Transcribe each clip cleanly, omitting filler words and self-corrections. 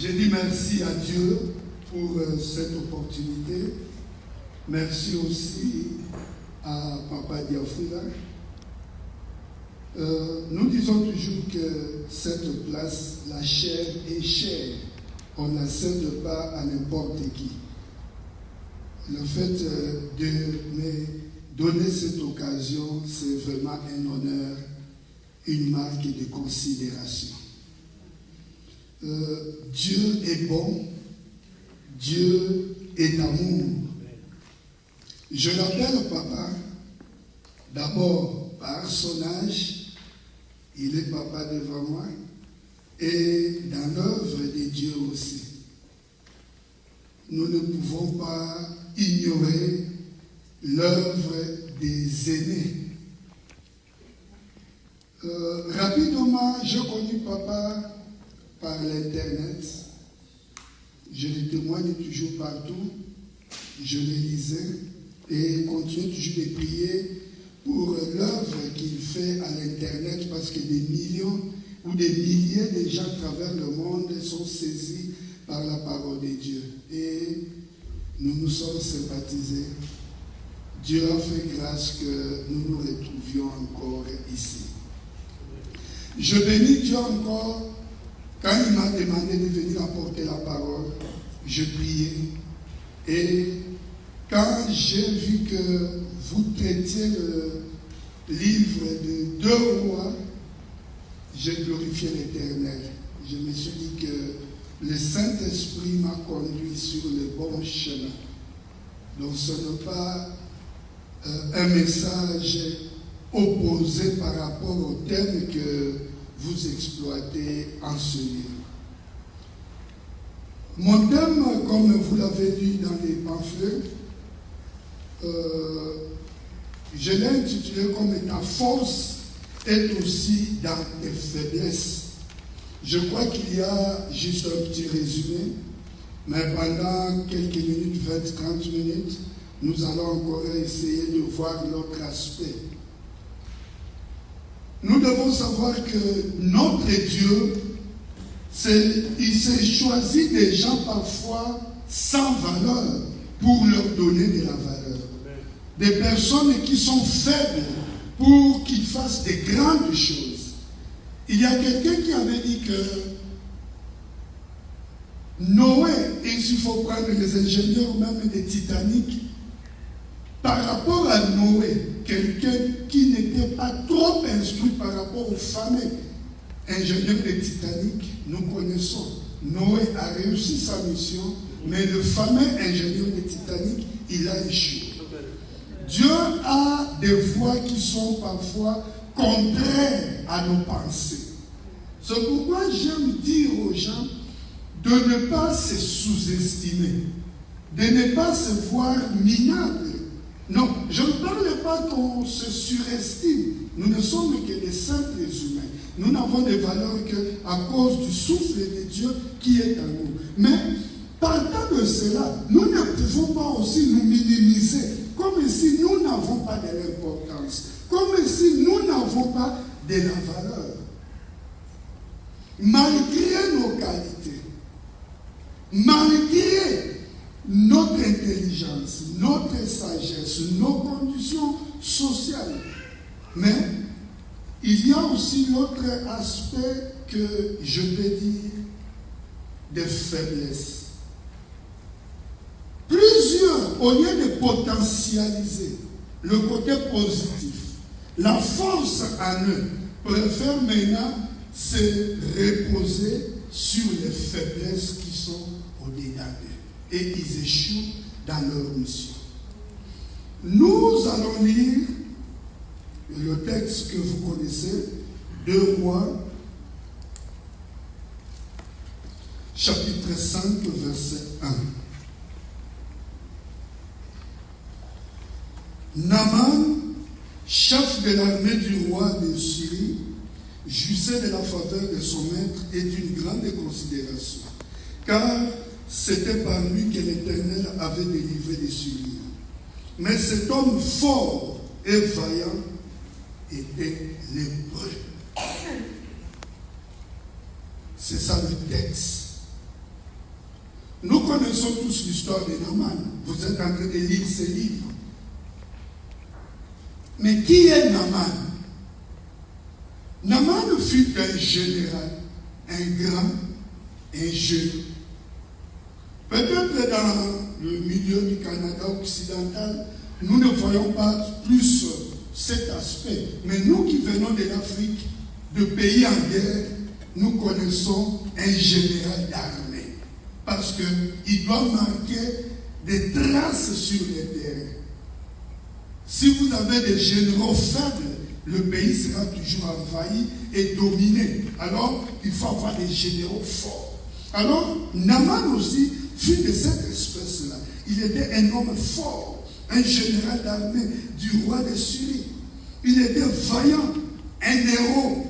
Je dis merci à Dieu pour cette opportunité. Merci aussi à Papa Diafouila. Nous disons toujours que cette place, la chair est chère. On ne la cède pas à n'importe qui. Le fait de me donner cette occasion, c'est vraiment un honneur, une marque de considération. Dieu est bon, Dieu est amour. Je l'appelle papa, d'abord par son âge, il est papa devant moi, et dans l'œuvre de Dieu aussi. Nous ne pouvons pas ignorer l'œuvre des aînés. Rapidement, je connais papa par l'Internet. Je le témoigne toujours partout. Je le lisais et continue toujours de prier pour l'œuvre qu'il fait à l'Internet parce que des millions ou des milliers de gens à travers le monde sont saisis par la parole de Dieu. Et nous nous sommes sympathisés. Dieu a fait grâce que nous nous retrouvions encore ici. Je bénis Dieu encore. Quand il m'a demandé de venir apporter la parole, je priais. Et quand j'ai vu que vous traitiez le livre de 2 rois, j'ai glorifié l'Éternel. Je me suis dit que le Saint-Esprit m'a conduit sur le bon chemin. Donc ce n'est pas un message opposé par rapport au thème que vous exploitez en ce lieu. Mon thème, comme vous l'avez dit dans les pamphlets, je l'ai intitulé comme ta force est aussi dans tes faiblesses. Je crois qu'il y a juste un petit résumé, mais pendant quelques minutes, 20-30 minutes, nous allons encore essayer de voir l'autre aspect. Nous devons savoir que notre Dieu, il s'est choisi des gens parfois sans valeur pour leur donner de la valeur. Des personnes qui sont faibles pour qu'ils fassent des grandes choses. Il y a quelqu'un qui avait dit que Noé, et s'il faut prendre les ingénieurs même des Titanic, par rapport à Noé, quelqu'un qui n'était pas trop instruit par rapport aux fameux ingénieurs des Titanic, nous connaissons. Noé a réussi sa mission, mais le fameux ingénieur des Titanic, il a échoué. Dieu a des voies qui sont parfois contraires à nos pensées. C'est pourquoi j'aime dire aux gens de ne pas se sous-estimer, de ne pas se voir minable. Non, je ne parle pas qu'on se surestime. Nous ne sommes que des simples humains. Nous n'avons de valeur qu'à cause du souffle de Dieu qui est en nous. Mais partant de cela, nous ne pouvons pas aussi nous minimiser, comme si nous n'avons pas de l'importance, comme si nous n'avons pas de la valeur. Malgré nos qualités, malgré notre intelligence, notre sagesse, nos conditions sociales. Mais il y a aussi l'autre aspect que je peux dire des faiblesses. Plusieurs, au lieu de potentialiser le côté positif, la force en eux, préfèrent maintenant se reposer sur les faiblesses qui sont au-dedans d'eux. Et ils échouent dans leur mission. Nous allons lire le texte que vous connaissez, 2 Rois, chapitre 5, verset 1. Naaman, chef de l'armée du roi de Syrie, jouissait de la faveur de son maître et d'une grande considération, car c'était par lui que l'Éternel avait délivré les Syriens. Mais cet homme fort et vaillant était lépreux. C'est ça le texte. Nous connaissons tous l'histoire de Naaman. Vous êtes en train de lire ces livres. Mais qui est Naaman? Naaman fut un général, un grand, un jeune. Peut-être dans le milieu du Canada occidental, nous ne voyons pas plus cet aspect. Mais nous qui venons de l'Afrique, de pays en guerre, nous connaissons un général d'armée. Parce qu'il doit marquer des traces sur les terrains. Si vous avez des généraux faibles, le pays sera toujours envahi et dominé. Alors, il faut avoir des généraux forts. Alors, Naaman aussi fut de cette espèce-là. Il était un homme fort, un général d'armée du roi de Syrie. Il était vaillant, un héros.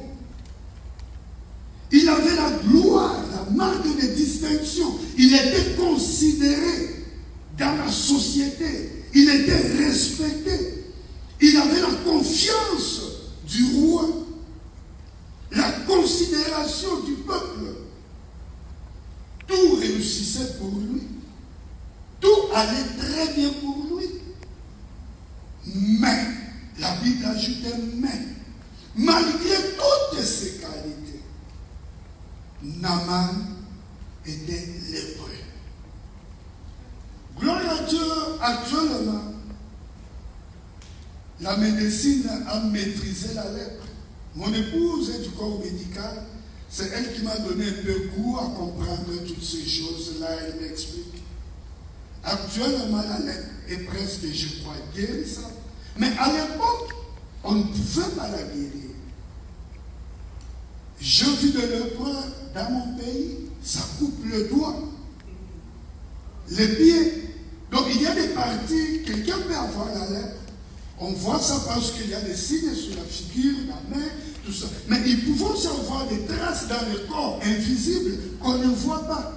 Il avait la gloire, la marque de distinction. Il était considéré dans la société. Il était respecté. Il avait la confiance du roi, la considération du peuple. Tout réussissait pour lui. Tout allait très bien pour lui. Mais, la Bible ajoute un mais, malgré toutes ses qualités, Naaman était lépreux. Gloire à Dieu, actuellement, la médecine a maîtrisé la lèpre. Mon épouse est du corps médical. C'est elle qui m'a donné un peu cours à comprendre toutes ces choses-là. Elle m'explique. Actuellement, la lèpre est presque, je crois, guérissable. Mais à l'époque, on ne pouvait pas la guérir. Je vis de lépreux dans mon pays, ça coupe le doigt, les pieds. Donc il y a des parties, quelqu'un peut avoir la lèpre. On voit ça parce qu'il y a des signes sur la figure, la main, tout ça. Mais il pouvait aussi avoir des traces dans le corps invisibles qu'on ne voit pas.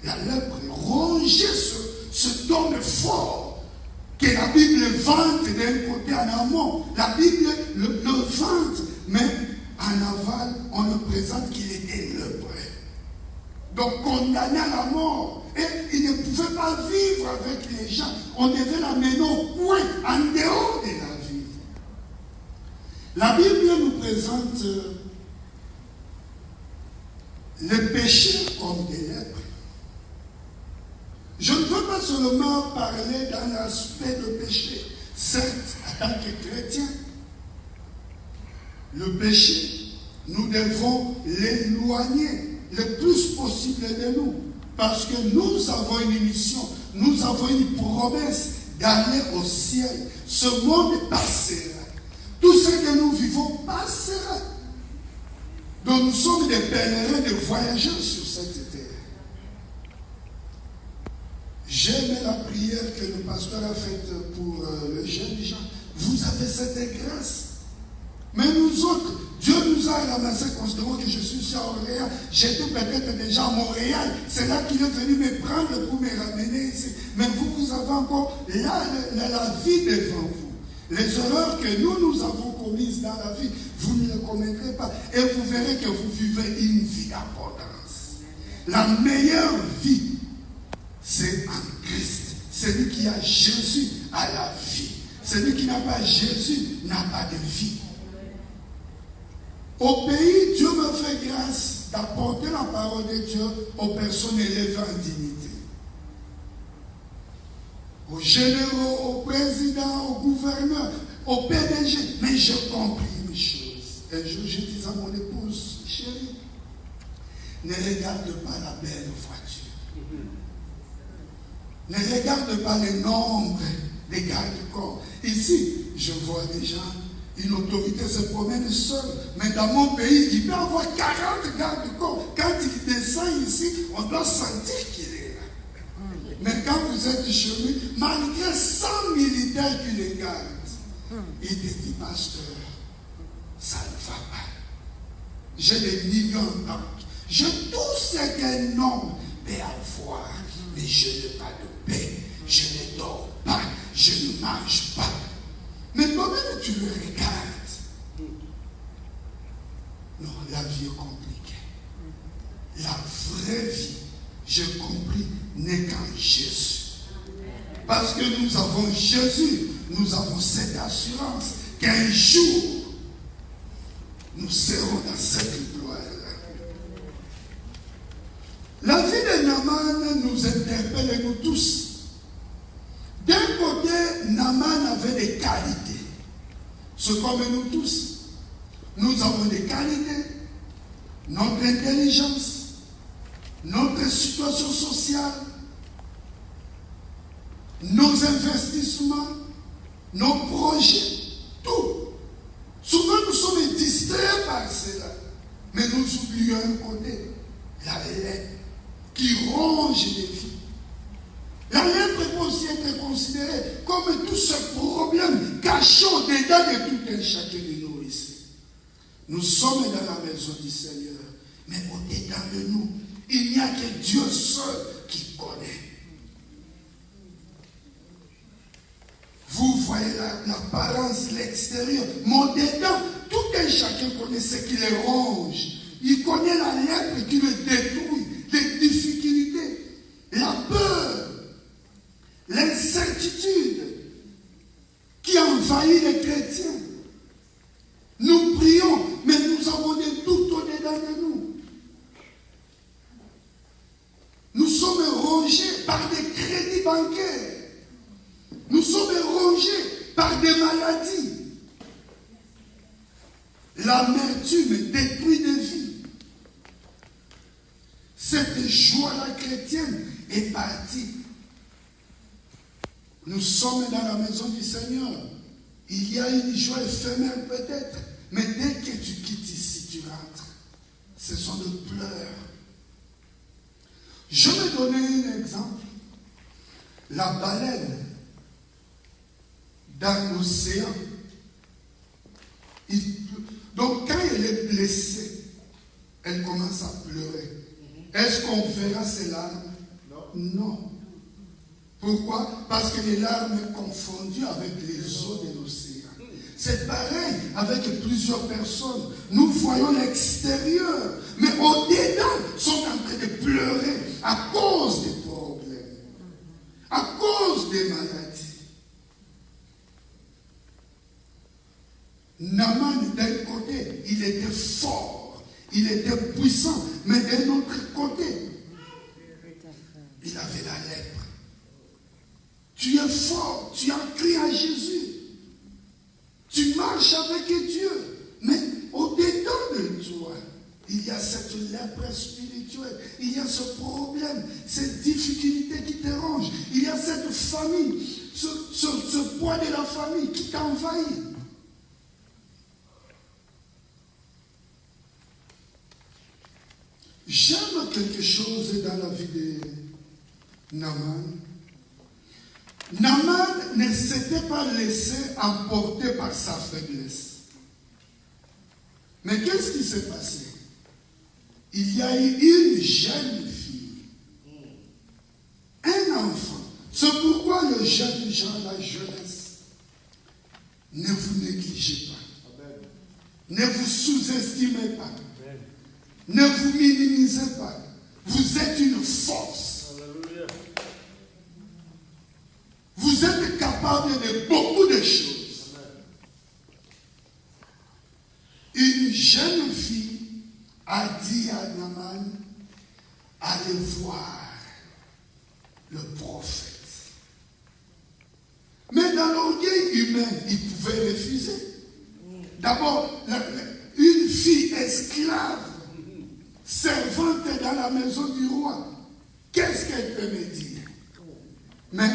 La lèpre rongeait ce homme fort que la Bible vante d'un côté en amont. La Bible le vante, mais en aval, on le présente qu'il était lépreux. Donc condamné à la mort. Et il ne pouvait pas vivre avec les gens. On devait l'amener au coin, en dehors de la ville. La Bible nous présente les péchés comme des lèpres. Je ne veux pas seulement parler dans l'aspect de péché. Certes, en tant que chrétien, le péché, nous devons l'éloigner le plus possible de nous. Parce que nous avons une mission, nous avons une promesse d'aller au ciel. Ce monde passera. Tout ce que nous vivons passera. Donc nous sommes des pèlerins, des voyageurs sur cette terre. J'aime la prière que le pasteur a faite pour le jeune Jean. Vous avez cette grâce. Mais nous autres, Dieu nous a ramassés, considérant que je suis ici à Orléans. J'étais peut-être déjà à Montréal. C'est là qu'il est venu me prendre pour me ramener ici. Mais vous avez encore la vie devant vous. Les erreurs que nous avons commises dans la vie, vous ne les commettrez pas. Et vous verrez que vous vivez une vie d'abondance. La meilleure vie, c'est en Christ. Celui qui a Jésus a la vie. Celui qui n'a pas Jésus n'a pas de vie. Au pays, Dieu me fait grâce d'apporter la parole de Dieu aux personnes élevées en dignité. Aux généraux, aux présidents, aux gouverneurs, aux PDG. Mais j'ai compris une chose. Un jour, je disais à mon épouse, chérie, ne regarde pas la belle voiture. Ne regarde pas le nombre des gardes-corps. Ici, je vois des gens. Une autorité se promène seule. Mais dans mon pays, il peut y avoir 40 gardes-corps. Quand il descend ici, on doit sentir qu'il est là. Mais quand vous êtes chez lui, malgré 100 militaires qui les gardent, il te dit, pasteur, ça ne va pas. J'ai des millions de banques. J'ai tout ce qu'un homme peut avoir. Mais je n'ai pas de paix. Je ne dors pas. Je ne mange pas. Mais toi-même, tu le regardes. Non, la vie est compliquée. La vraie vie, j'ai compris, n'est qu'en Jésus. Parce que nous avons Jésus, nous avons cette assurance qu'un jour, nous serons dans cette gloire. La vie de Naaman nous interpelle, nous tous. D'un côté, Naaman avait des qualités. C'est comme nous tous. Nous avons des qualités. Notre intelligence, notre situation sociale, nos investissements, nos projets, tout. Souvent, nous sommes distraits par cela. Mais nous oublions un côté, la lèpre qui ronge les vies. La lèpre peut aussi être considérée comme tout ce problème caché au-dedans de tout un chacun de nous ici. Nous sommes dans la maison du Seigneur, mais au-dedans de nous, il n'y a que Dieu seul qui connaît. Vous voyez l'apparence, l'extérieur, mais au-dedans, tout un chacun connaît ce qui le ronge. Il connaît la lèpre qui le détruit, les difficultés, la peur, l'incertitude qui envahit les chrétiens. Nous prions, mais nous avons des doutes au-dedans de nous. Nous sommes rongés par des crédits bancaires. Nous sommes rongés par des maladies. L'amertume détruit des vies. Cette joie-là chrétienne est partie. Nous sommes dans la maison du Seigneur. Il y a une joie éphémère peut-être, mais dès que tu quittes ici, tu rentres. Ce sont des pleurs. Je vais donner un exemple. La baleine dans l'océan. Donc quand elle est blessée, elle commence à pleurer. Est-ce qu'on verra ses larmes? Non. Pourquoi? Parce que les larmes sont confondues avec les eaux de l'océan. C'est pareil avec plusieurs personnes. Nous voyons l'extérieur, mais au-dedans, sont en train de pleurer à cause des problèmes, à cause des maladies. Naaman, d'un côté, il était fort, il était puissant, mais d'un autre côté, il avait la lèpre. Tu es fort, tu as cru à Jésus. Tu marches avec Dieu. Mais au-dedans de toi, il y a cette lèpre spirituelle. Il y a ce problème, cette difficulté qui te ronge. Il y a cette famille, ce poids de la famille qui t'envahit. J'aime quelque chose dans la vie de Naaman. Naaman ne s'était pas laissé emporter par sa faiblesse. Mais qu'est-ce qui s'est passé? Il y a eu une jeune fille, un enfant. C'est pourquoi le jeune gens, la jeunesse, ne vous négligez pas. Amen. Ne vous sous-estimez pas. Amen. Ne vous minimisez pas. Vous êtes une force. Alléluia. Vous êtes capable de beaucoup de choses. Une jeune fille a dit à Naaman, allez voir le prophète. Mais dans l'orgueil humain, il pouvait refuser. D'abord, une fille esclave, servante dans la maison du roi, qu'est-ce qu'elle peut me dire? Mais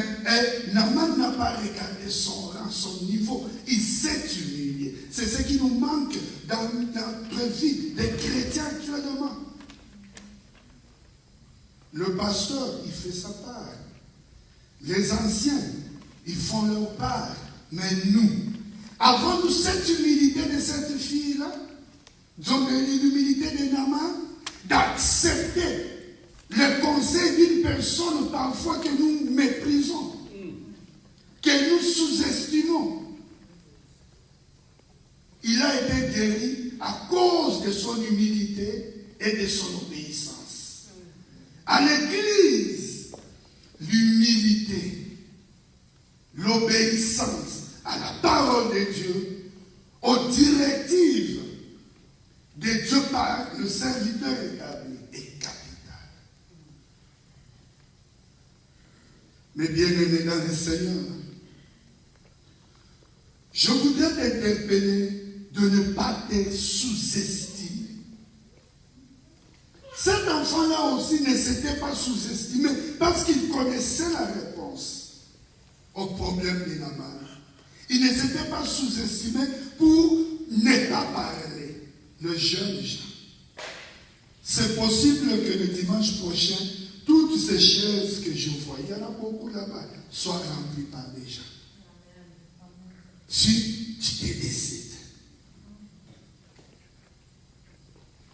Naaman n'a pas regardé son rang, son niveau. Il s'est humilié. C'est ce qui nous manque dans notre vie des chrétiens actuellement. Le pasteur, il fait sa part. Les anciens, ils font leur part. Mais nous, avons-nous cette humilité de cette fille-là? Donc l'humilité de Naaman, d'accepter le conseil d'une personne parfois que nous méprisons, que nous sous-estimons. Il a été guéri à cause de son humilité et de son obéissance. à l'Église l'humilité, l'obéissance à la parole de Dieu, aux directives de Dieu par le serviteur établi est capital. Mais bien aimé dans le Seigneur, je voudrais t'interpeller de ne pas te sous-estimer. Cet enfant-là aussi ne s'était pas sous-estimé parce qu'il connaissait la réponse au problème de Naaman. Il ne s'était pas sous-estimé pour ne pas parler. Le jeune Jean. C'est possible que le dimanche prochain, toutes ces chaises que je vois, il y en a beaucoup là-bas, soient remplies par des gens. Si tu te décides.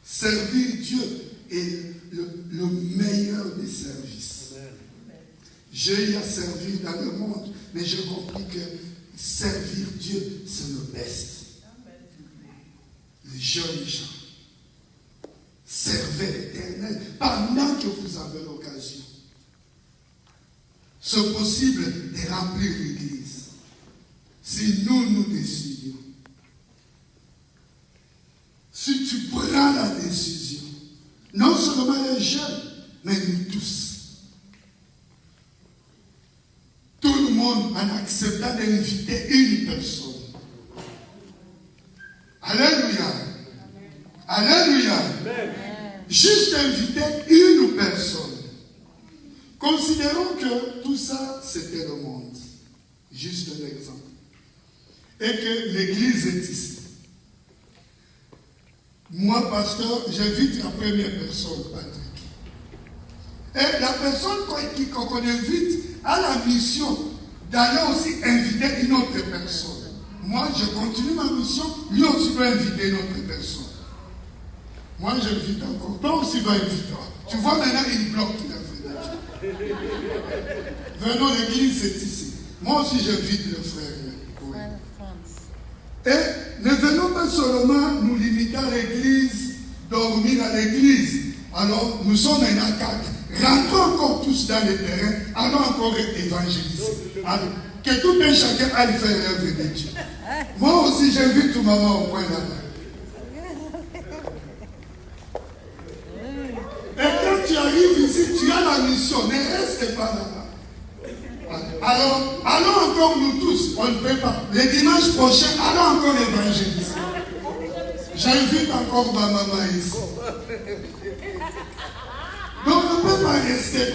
Servir Dieu est le meilleur des services. J'ai eu à servir dans le monde, mais j'ai compris que servir Dieu, c'est le best. Les jeunes gens, servez l'Éternel pendant que vous avez l'occasion. C'est possible de remplir l'Église. Si nous décidions. Si tu prends la décision, non seulement les jeunes, mais nous tous. Tout le monde en acceptant d'inviter une personne. Alléluia. Alléluia. Juste inviter une personne. Considérons que tout ça, c'était le monde. Juste un exemple. Et que l'église est ici. Moi, pasteur, j'invite la première personne, Patrick. Et la personne qu'on invite a la mission d'aller aussi inviter une autre personne. Moi, je continue ma mission, lui aussi doit inviter une autre personne. Moi, j'invite encore. Toi aussi, va inviter. Tu vois maintenant, il bloque la vedette. Venons, l'église, c'est ici. Moi aussi, j'invite le frère. Oui. Et ne venons pas seulement nous limiter à l'église, dormir à l'église. Alors, nous sommes maintenant 4. Rentrons encore tous dans le terrain, allons encore évangéliser. Alors, que tout un chacun aille faire l'œuvre de Dieu. Moi aussi, j'invite tout maman au point là-bas. Et quand tu arrives ici, tu as la mission, ne reste pas là-bas. Alors, allons encore nous tous, on ne peut pas. Le dimanche prochain, allons encore évangéliser. J'invite encore ma maman ici. Donc, on ne peut pas rester.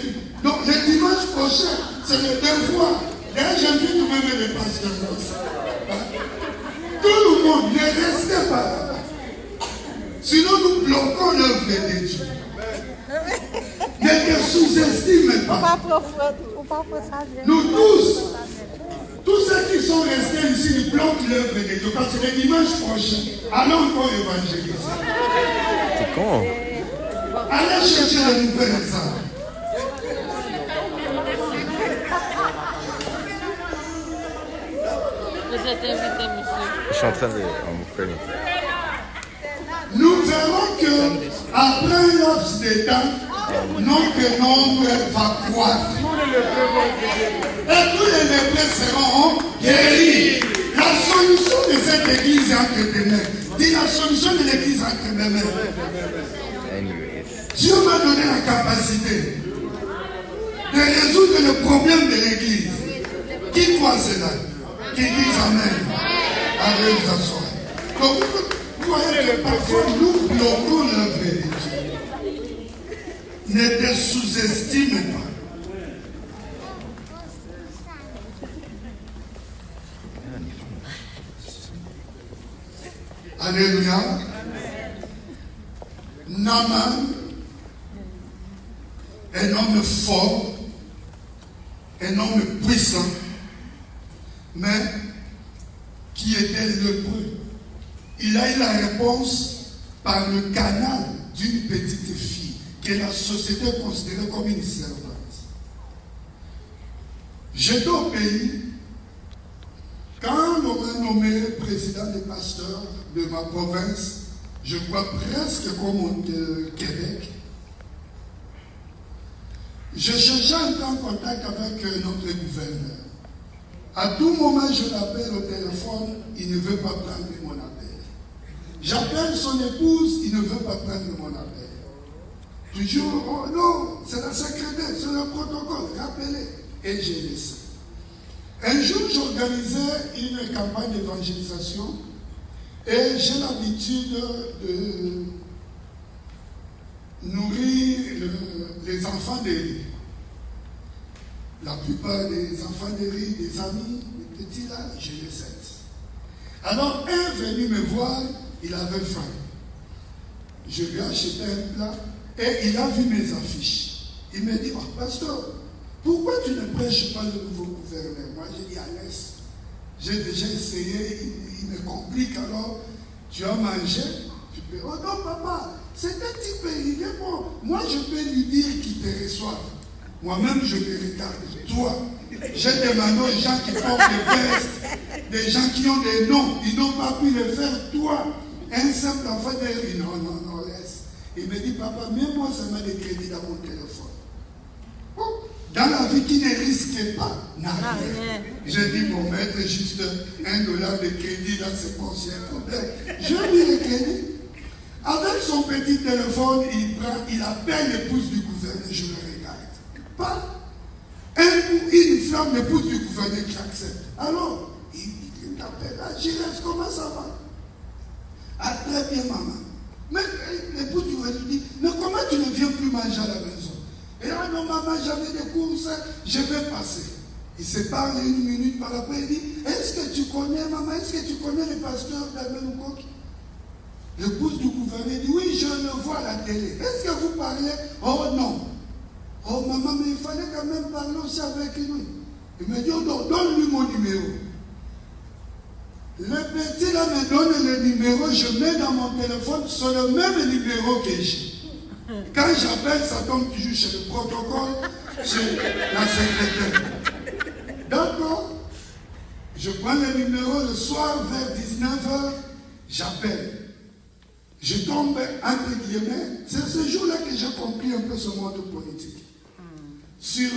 Donc, le dimanche prochain, c'est le devoir. D'ailleurs, j'invite même les pasteurs aussi. Tout le monde, ne restez pas là-bas. Sinon, nous bloquons l'œuvre de Dieu. Ne te sous-estime pas. Nous tous ceux qui sont restés ici, nous bloquent l'œuvre de Dieu. Parce que le dimanche prochain, allons encore évangéliser. C'est con. Allez chercher les nouvelles âmes. Vous êtes invité, monsieur. Je suis en train de me connaître. Nous verrons que après un laps de temps, notre nombre va croître. Et tous les lépreux seront guéris. La solution de cette église est entre tes mains. Dis la solution de l'église entre mes mains. Dieu m'a donné la capacité de résoudre le problème de l'église. Qui croit cela? Qui dit Amen. Allez vous asseoir. Donc, vous voyez que parfois nous bloquons l'œuvre de Dieu. Ne te sous-estime pas. Alléluia. Naaman, un homme fort, un homme puissant, mais qui était lépreux. Il a eu la réponse par le canal d'une petite fille que la société considérait comme une servante. J'étais au pays, quand on m'a nommé président des pasteurs de ma province, je crois presque comme au Québec, Je cherchais à entrer en contact avec notre gouverneur. À tout moment, je l'appelle au téléphone, il ne veut pas prendre mon appel. J'appelle son épouse, il ne veut pas prendre mon appel. Toujours, oh non, c'est la secrétaire, c'est le protocole, rappelez. Et j'ai laissé. Un jour, j'organisais une campagne d'évangélisation et j'ai l'habitude de nourrir les enfants des riz. La plupart des enfants des riz, des amis, les petits là, je les aide. Alors, un est venu me voir, il avait faim. Je lui ai acheté un plat et il a vu mes affiches. Il me dit, oh pasteur, pourquoi tu ne prêches pas le nouveau gouverneur? Moi, j'ai dit, à l'aise. J'ai déjà essayé, il me complique, alors tu as mangé, tu peux. Oh non, papa, c'est un type, il est bon. Moi, je peux lui dire qu'il te reçoive. Moi-même, je me regarde. Toi, j'ai demandé aux gens qui portent des vestes, des gens qui ont des noms, ils n'ont pas pu le faire. Toi, un simple enfant de non, non, non, laisse. Il me dit, papa, mets-moi seulement des crédits dans mon téléphone. Oh, dans la vie qui ne risque pas, n'a rien. J'ai dit, mon maître, juste $1 de crédit, là, c'est quoi, c'est un problème. Je mis le crédit. Avec son petit téléphone, il appelle l'épouse du gouverneur, je le regarde. Pas une femme, l'épouse du gouverneur qui accepte. Alors, il m'appelle, ah, Gilles, comment ça va? Ah, très bien, maman. Mais l'épouse du gouverneur dit, mais comment tu ne viens plus manger à la maison? Et là, non, maman, j'avais des courses, je vais passer. Il se parle 1 minute par après, il dit, est-ce que tu connais, maman, est-ce que tu connais le pasteur d'Almeloukouk? L'épouse du gouverneur dit, oui, je le vois à la télé. Est-ce que vous parlez? Oh non. Oh maman, mais il fallait quand même parler aussi avec lui. Il me dit, oh, donne-lui mon numéro. Le petit là me donne le numéro, je mets dans mon téléphone, c'est le même numéro que j'ai. Quand j'appelle, ça tombe toujours chez le protocole, chez la secrétaire. D'accord? Je prends le numéro le soir vers 19h, j'appelle. Je tombe entre guillemets. C'est ce jour-là que j'ai compris un peu ce monde politique. Sur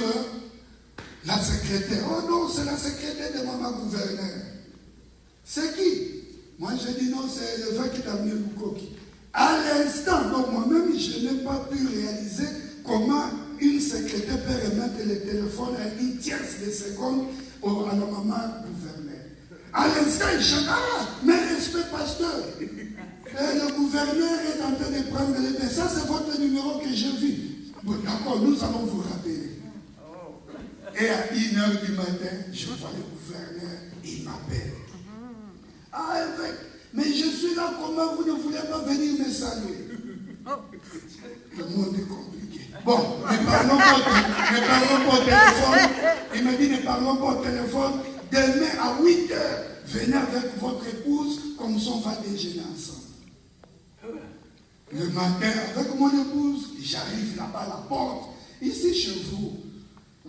la secrétaire. Oh non, c'est la secrétaire de maman gouverneur. C'est qui? Moi, j'ai dit non, c'est le vin qui t'a mis le coquille. À l'instant, donc moi-même, je n'ai pas pu réaliser comment une secrétaire peut remettre le téléphone à 1/3 de seconde à la maman gouverneur. À l'instant, il chante, ah, mais respect pasteur. Et le gouverneur est en train de prendre les mains. Ça, c'est votre numéro que j'ai vu. Bon, d'accord, nous allons vous rappeler. Et à 1h du matin, je vois le gouverneur, il m'appelle. Ah, évêque, mais je suis là, comment vous ne voulez pas venir me saluer? Le monde est compliqué. Bon, ne parlons pas au téléphone. Il m'a dit, ne parlons pas au téléphone. Demain à 8h, venez avec votre épouse, comme ça on va déjeuner ensemble. Le matin, avec mon épouse, j'arrive là-bas à la porte. Ici, chez vous,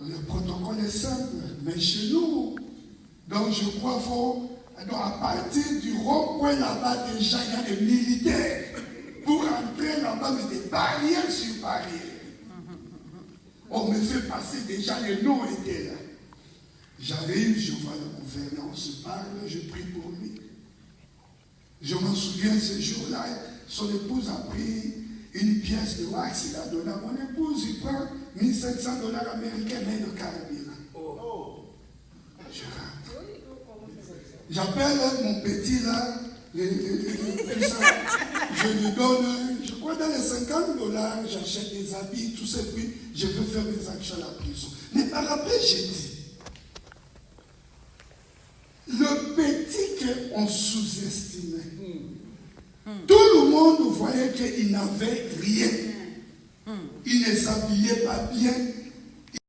le protocole est simple, mais chez nous, donc je crois qu'il faut, à partir du rond-point là-bas, déjà, il y a des militaires. Pour entrer là-bas, mais des barrières sur barrières. On me fait passer déjà, les noms étaient là. J'arrive, je vois le gouverneur, on se parle, je prie pour lui. Je m'en souviens ce jour-là, son épouse a pris une pièce de wax, il a donné à mon épouse, il prend $1,700 américains, mais le carburant. Je rentre. J'appelle mon petit là, je lui donne, je crois dans les $50, j'achète des habits, tout ça, puis je peux faire mes actions à la prison. Mais par après, j'ai dit, le petit qu'on sous-estimait, tout le monde voyait qu'il n'avait rien. Il ne s'habillait pas bien,